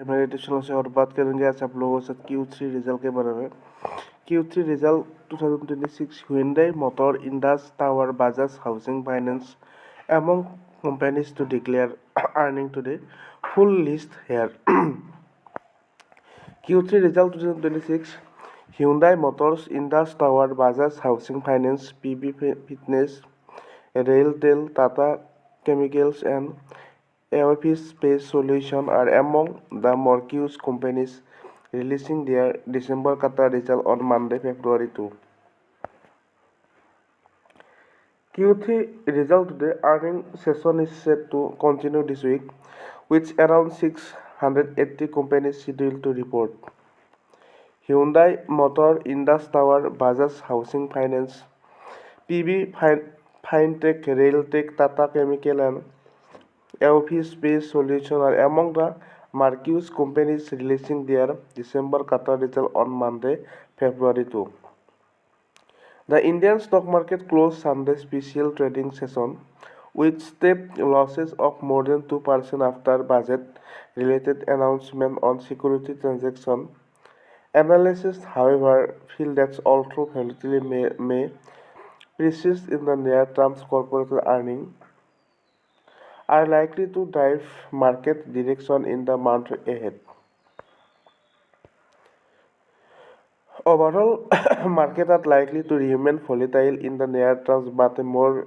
मेरे YouTube channel से और बात करेंगे आज आप लोगों के साथ Q3 रिजल्ट के बारे में। Q3 result 2026 Hyundai Motor, Indus Towers, Bajaj Housing Finance among companies to declare earning today. Full list here. Q3 result 2026 Hyundai Motors, Indus Towers, Bajaj Housing Finance, PB Fitness, RailTel, Tata Chemicals and Awfis Space Solutions are among the marquee companies releasing their December quarter result on Monday, February 2. Q3 result today earning session is set to continue this week, with around 680 companies scheduled to report. Hyundai Motor, Indus Towers, Bajaj Housing Finance, PB Fintech, RailTel, Tata Chemicals and Awfis Space Solutions are among the marquee companies releasing their December quarter result on Monday, February 2. The Indian stock market closed Sunday's special trading session with steep losses of more than 2% after budget-related announcement on security transaction. Analysts, however, feel that although volatility may persist in the near term, corporate earnings are likely to drive market direction in the month ahead. Overall, markets are likely to remain volatile in the near term, but a more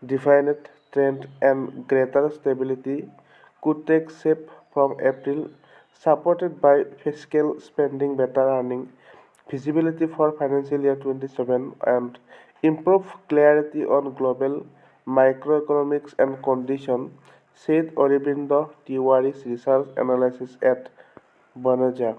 defined trend and greater stability could take shape from April, supported by fiscal spending, better earning visibility for financial year 27, and improved clarity on global macroeconomics and conditions, said Aurobindo Tiwari's research analysis at Banaja.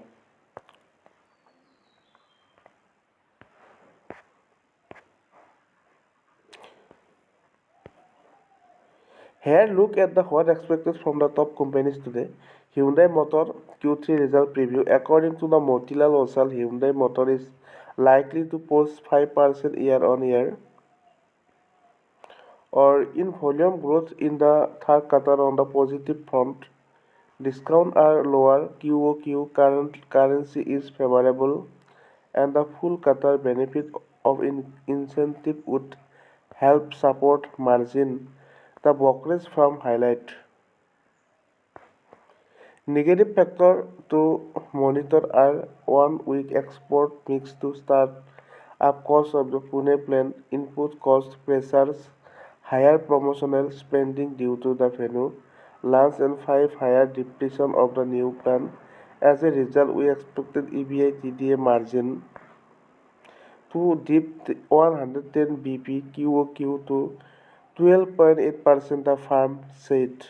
Here, look at the what expected from the top companies today. Hyundai Motor Q3 result preview. According to the Motilal Oswal, Hyundai Motor is likely to post 5% year-on-year or in volume growth in the third quarter on the positive front. Discounts are lower, QOQ currency is favorable, and the full quarter benefit of incentive would help support margin. The brokerage firm highlight. Negative factor to monitor are 1 week export mix to start up cost of the Pune plant, input cost pressures, higher promotional spending due to the venue launch and 5 higher depletion of the new plant. As a result, we expected EBI TDA margin to dip 110 BP QOQ to 12.8%, the firm said.